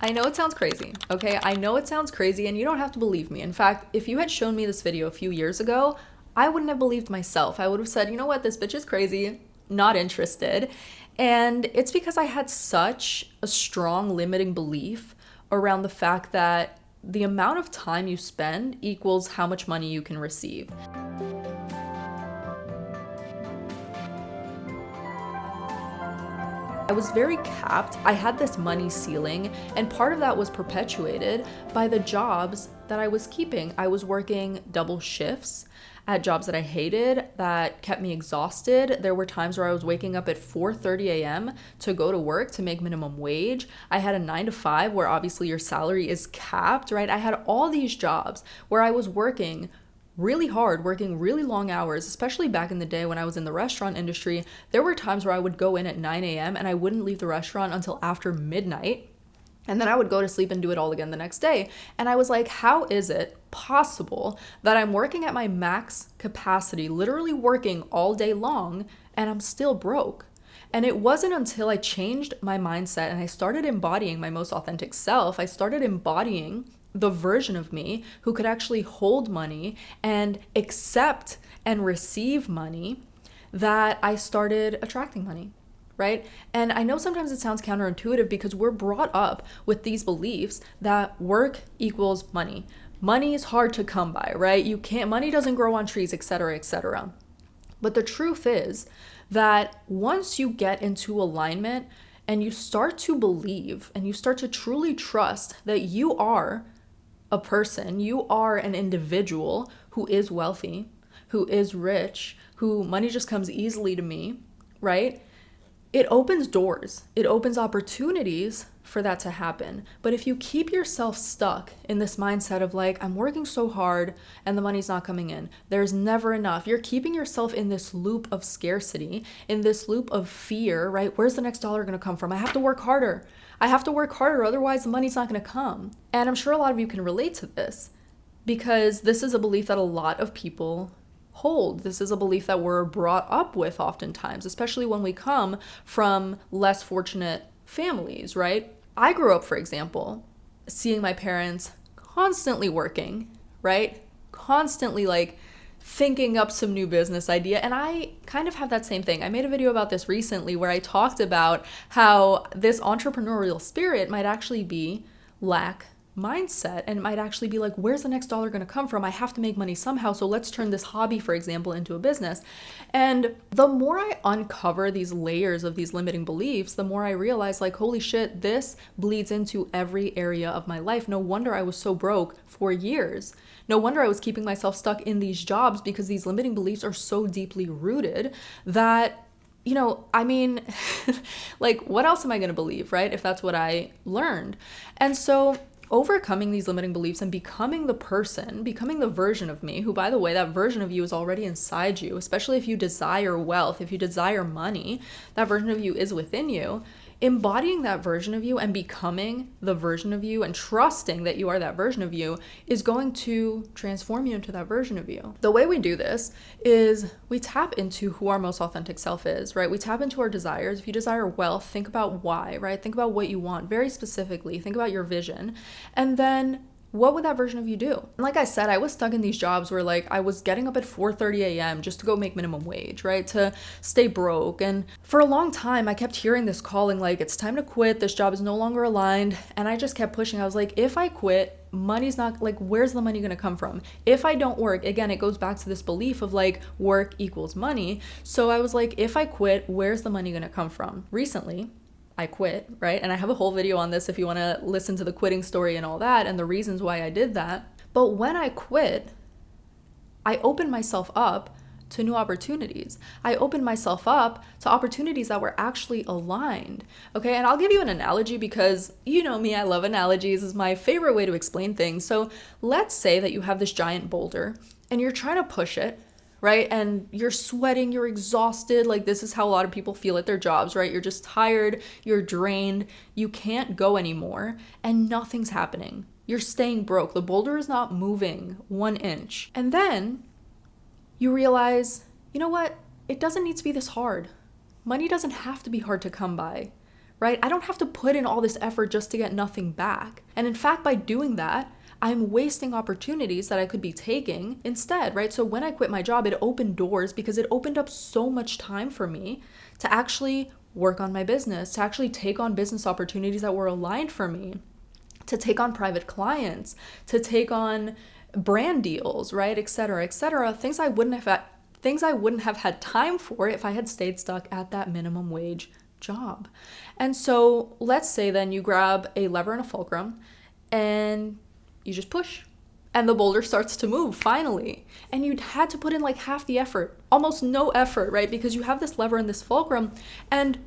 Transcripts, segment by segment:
I know it sounds crazy, okay? I know it sounds crazy and you don't have to believe me. In fact, if you had shown me this video a few years ago, I wouldn't have believed myself. I would have said, you know what, this bitch is crazy, not interested. And it's because I had such a strong limiting belief around the fact that the amount of time you spend equals how much money you can receive. I was very capped. I had this money ceiling, and part of that was perpetuated by the jobs that I was keeping. I was working double shifts at jobs that I hated, that kept me exhausted. There were times where I was waking up at 4:30 a.m. to go to work to make minimum wage. I had a 9 to 5 where obviously your salary is capped, right? I had all these jobs where I was working really hard, working really long hours, especially back in the day when I was in the restaurant industry. There were times where I would go in at 9 a.m. and I wouldn't leave the restaurant until after midnight. And then I would go to sleep and do it all again the next day. And I was like, how is it possible that I'm working at my max capacity, literally working all day long, and I'm still broke? And it wasn't until I changed my mindset and I started embodying my most authentic self, I started embodying the version of me who could actually hold money and accept and receive money, that I started attracting money, right? And I know sometimes it sounds counterintuitive because we're brought up with these beliefs that work equals money. Money is hard to come by, right? Money doesn't grow on trees, etc., etc. But the truth is that once you get into alignment and you start to believe and you start to truly trust that you are a person, you are an individual who is wealthy, who is rich, who money just comes easily to me, right? It opens doors, it opens opportunities for that to happen. But if you keep yourself stuck in this mindset of like, I'm working so hard and the money's not coming in, there's never enough, you're keeping yourself in this loop of scarcity, in this loop of fear, right? Where's the next dollar gonna come from? I have to work harder. I have to work harder, otherwise the money's not gonna come. And I'm sure a lot of you can relate to this because this is a belief that a lot of people hold. This is a belief that we're brought up with oftentimes, especially when we come from less fortunate families, right? I grew up, for example, seeing my parents constantly working, right? Constantly like thinking up some new business idea. And I kind of have that same thing. I made a video about this recently where I talked about how this entrepreneurial spirit might actually be lack mindset, and it might actually be like, where's the next dollar going to come from? I have to make money somehow, so let's turn this hobby, for example, into a business. And the more I uncover these layers of these limiting beliefs, the more I realize like, holy shit, this bleeds into every area of my life. No wonder I was so broke for years. No wonder I was keeping myself stuck in these jobs, because these limiting beliefs are so deeply rooted that, you know, I mean, like, what else am I going to believe, right? If that's what I learned. And so overcoming these limiting beliefs and becoming the person, becoming the version of me, who, by the way, that version of you is already inside you, especially if you desire wealth, if you desire money, that version of you is within you. Embodying that version of you and becoming the version of you and trusting that you are that version of you is going to transform you into that version of you. The way we do this is we tap into who our most authentic self is, right? We tap into our desires. If you desire wealth, think about why, right? Think about what you want very specifically. Think about your vision. And then what would that version of you do? And like I said, I was stuck in these jobs where like I was getting up at 4:30 a.m. just to go make minimum wage, right? To stay broke. And for a long time, I kept hearing this calling like, it's time to quit. This job is no longer aligned. And I just kept pushing. I was like, if I quit, money's not, like, where's the money going to come from? If I don't work, again, it goes back to this belief of like work equals money. So I was like, if I quit, where's the money going to come from? Recently, I quit, right? And I have a whole video on this if you want to listen to the quitting story and all that and the reasons why I did that. But when I quit, I opened myself up to new opportunities. I opened myself up to opportunities that were actually aligned. Okay, and I'll give you an analogy because you know me, I love analogies. It's my favorite way to explain things. So let's say that you have this giant boulder and you're trying to push it, right? And you're sweating, you're exhausted. Like, this is how a lot of people feel at their jobs, right? You're just tired, you're drained, you can't go anymore, and nothing's happening. You're staying broke. The boulder is not moving 1 inch. And then you realize, you know what? It doesn't need to be this hard. Money doesn't have to be hard to come by, right? I don't have to put in all this effort just to get nothing back. And in fact, by doing that, I'm wasting opportunities that I could be taking instead, right? So when I quit my job, it opened doors because it opened up so much time for me to actually work on my business, to actually take on business opportunities that were aligned for me, to take on private clients, to take on brand deals, right? Et cetera, things I wouldn't have had time for if I had stayed stuck at that minimum wage job. And so let's say then you grab a lever and a fulcrum and you just push and the boulder starts to move finally. And you'd had to put in like half the effort, almost no effort, right? Because you have this lever and this fulcrum, and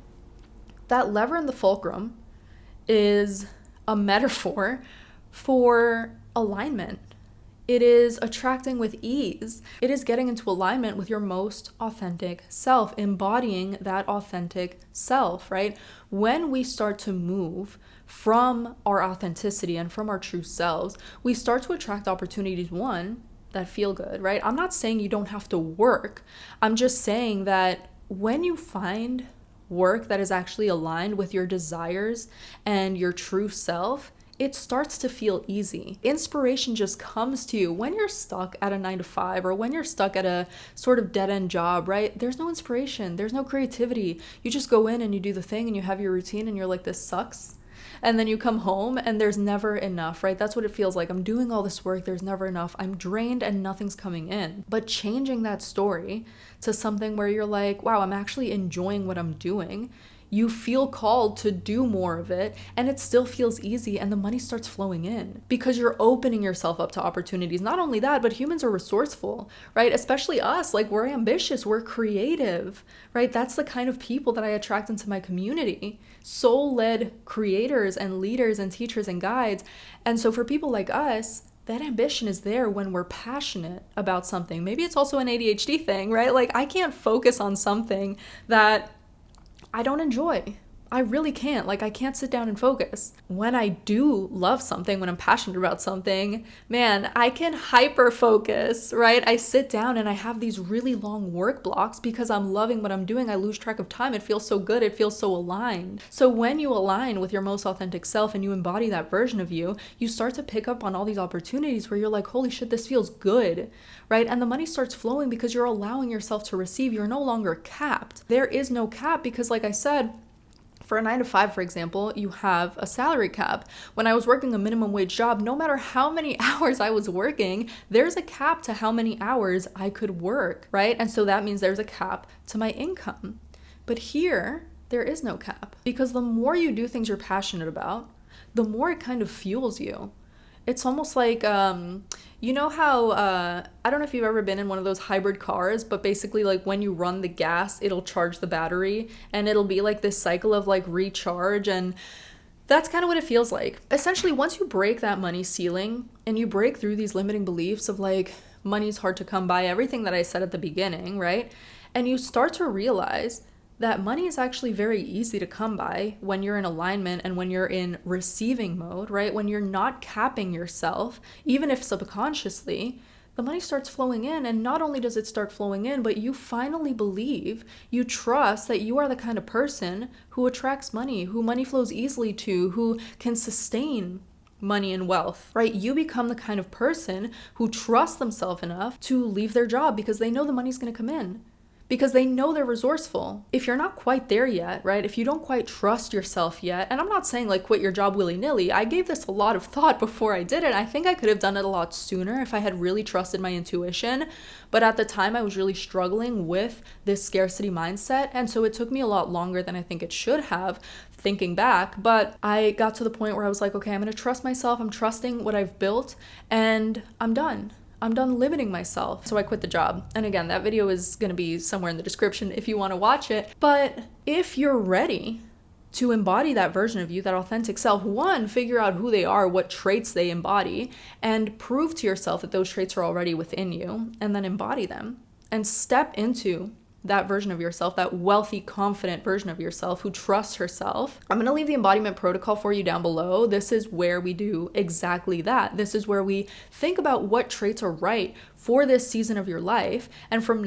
that lever and the fulcrum is a metaphor for alignment. It is attracting with ease. It is getting into alignment with your most authentic self, embodying that authentic self, right? When we start to move from our authenticity and from our true selves, we start to attract opportunities, one, that feel good, right? I'm not saying you don't have to work. I'm just saying that when you find work that is actually aligned with your desires and your true self, it starts to feel easy. Inspiration just comes to you when you're stuck at a 9-to-5 or when you're stuck at a sort of dead-end job, right? There's no inspiration. There's no creativity. You just go in and you do the thing and you have your routine and you're like, this sucks. And then you come home and there's never enough, right? That's what it feels like. I'm doing all this work. There's never enough. I'm drained and nothing's coming in. But changing that story to something where you're like, wow, I'm actually enjoying what I'm doing. You feel called to do more of it and it still feels easy and the money starts flowing in because you're opening yourself up to opportunities. Not only that, but humans are resourceful, right? Especially us, like we're ambitious, we're creative, right? That's the kind of people that I attract into my community. Soul-led creators and leaders and teachers and guides. And so for people like us, that ambition is there when we're passionate about something. Maybe it's also an ADHD thing, right? Like I can't focus on something that I don't enjoy. I really can't. Like I can't sit down and focus. When I do love something, when I'm passionate about something, man, I can hyper focus, right? I sit down and I have these really long work blocks because I'm loving what I'm doing. I lose track of time. It feels so good. It feels so aligned. So when you align with your most authentic self and you embody that version of you, you start to pick up on all these opportunities where you're like, holy shit, this feels good, right? And the money starts flowing because you're allowing yourself to receive. You're no longer capped. There is no cap because like I said, for a 9-to-5, for example, you have a salary cap. When I was working a minimum wage job, no matter how many hours I was working, there's a cap to how many hours I could work, right? And so that means there's a cap to my income. But here, there is no cap because the more you do things you're passionate about, the more it kind of fuels you. It's almost like, you know how, I don't know if you've ever been in one of those hybrid cars, but basically like when you run the gas, it'll charge the battery and it'll be like this cycle of like recharge. And that's kind of what it feels like. Essentially, once you break that money ceiling and you break through these limiting beliefs of like money's hard to come by, everything that I said at the beginning, right? And you start to realize that money is actually very easy to come by when you're in alignment and when you're in receiving mode, right? When you're not capping yourself, even if subconsciously, the money starts flowing in. And not only does it start flowing in, but you finally believe, you trust that you are the kind of person who attracts money, who money flows easily to, who can sustain money and wealth, right? You become the kind of person who trusts themselves enough to leave their job because they know the money's going to come in. Because they know they're resourceful. If you're not quite there yet, right? If you don't quite trust yourself yet, and I'm not saying like quit your job willy-nilly. I gave this a lot of thought before I did it. I think I could have done it a lot sooner if I had really trusted my intuition. But at the time I was really struggling with this scarcity mindset. And so it took me a lot longer than I think it should have, thinking back. But I got to the point where I was like, okay, I'm going to trust myself. I'm trusting what I've built and I'm done. I'm done limiting myself. So I quit the job. And again, that video is going to be somewhere in the description if you want to watch it. But if you're ready to embody that version of you, that authentic self, one, figure out who they are, what traits they embody, and prove to yourself that those traits are already within you, and then embody them and step into that version of yourself, that wealthy, confident version of yourself who trusts herself, I'm going to leave the embodiment protocol for you down below. This is where we do exactly that. This is where we think about what traits are right for this season of your life. And from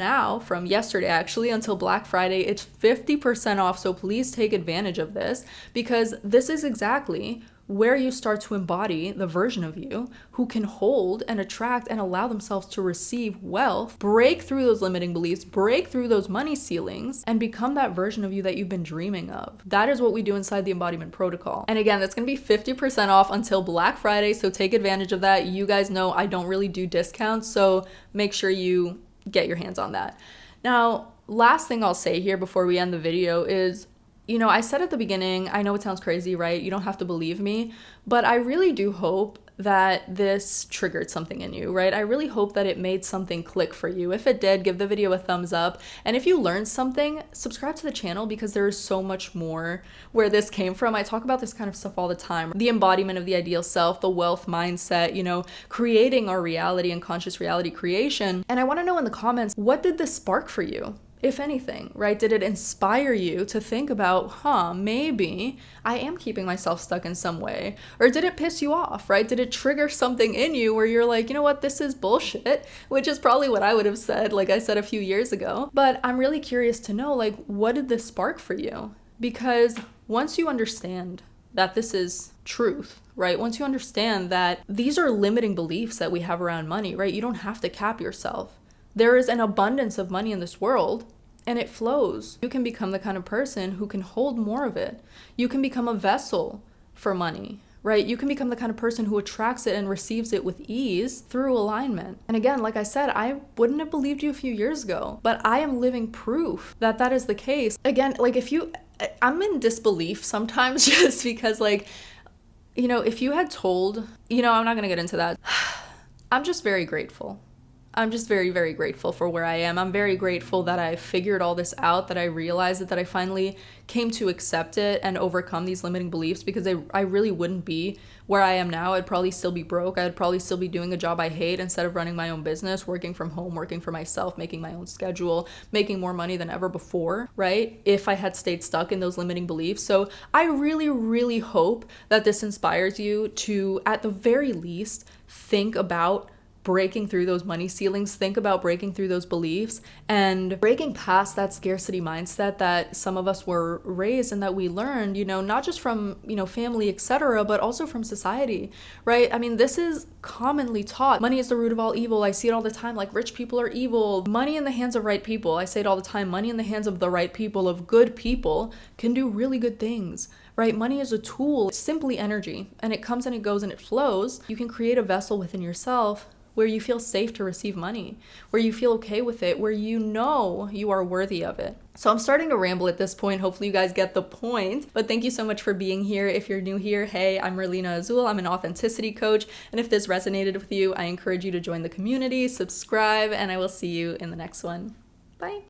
yesterday actually, until Black Friday, it's 50% off. So please take advantage of this, because this is exactly where you start to embody the version of you who can hold and attract and allow themselves to receive wealth, break through those limiting beliefs, break through those money ceilings, and become that version of you that you've been dreaming of. That is what we do inside the embodiment protocol. And again, that's going to be 50% off until Black Friday, so take advantage of that. You guys know I don't really do discounts, so make sure you get your hands on that. Now, last thing I'll say here before we end the video is, I said at the beginning, I know it sounds crazy, right? You don't have to believe me, but I really do hope that this triggered something in you, right? I really hope that it made something click for you. If it did, give the video a thumbs up. And if you learned something, subscribe to the channel, because there is so much more where this came from. I talk about this kind of stuff all the time. The embodiment of the ideal self, the wealth mindset, creating our reality and conscious reality creation. And I want to know in the comments, what did this spark for you? If anything, right? Did it inspire you to think about, maybe I am keeping myself stuck in some way? Or did it piss you off, right? Did it trigger something in you where you're like, you know what, this is bullshit, which is probably what I would have said, like I said a few years ago. But I'm really curious to know, like, what did this spark for you? Because once you understand that this is truth, right? Once you understand that these are limiting beliefs that we have around money, right? You don't have to cap yourself. There is an abundance of money in this world, and it flows. You can become the kind of person who can hold more of it. You can become a vessel for money, right? You can become the kind of person who attracts it and receives it with ease through alignment. And again, like I said, I wouldn't have believed you a few years ago, but I am living proof that that is the case. Again, like I'm in disbelief sometimes just because, like, if you had told, I'm not going to get into that. I'm just very grateful. I'm just very, very grateful for where I am. I'm very grateful that I figured all this out, that I realized it, that I finally came to accept it and overcome these limiting beliefs, because I really wouldn't be where I am now. I'd probably still be broke. I'd probably still be doing a job I hate instead of running my own business, working from home, working for myself, making my own schedule, making more money than ever before, right? If I had stayed stuck in those limiting beliefs. So I really, really hope that this inspires you to, at the very least, think about breaking through those money ceilings, think about breaking through those beliefs and breaking past that scarcity mindset that some of us were raised and that we learned, not just from, family, etc., but also from society, right? I mean, this is commonly taught. Money is the root of all evil. I see it all the time, like rich people are evil. Money in the hands of right people. I say it all the time. Money in the hands of the right people, of good people, can do really good things, right? Money is a tool. It's simply energy, and it comes and it goes and it flows. You can create a vessel within yourself where you feel safe to receive money, where you feel okay with it, where you know you are worthy of it. So I'm starting to ramble at this point. Hopefully you guys get the point, but thank you so much for being here. If you're new here, hey, I'm Merlina Azul. I'm an authenticity coach. And if this resonated with you, I encourage you to join the community, subscribe, and I will see you in the next one. Bye.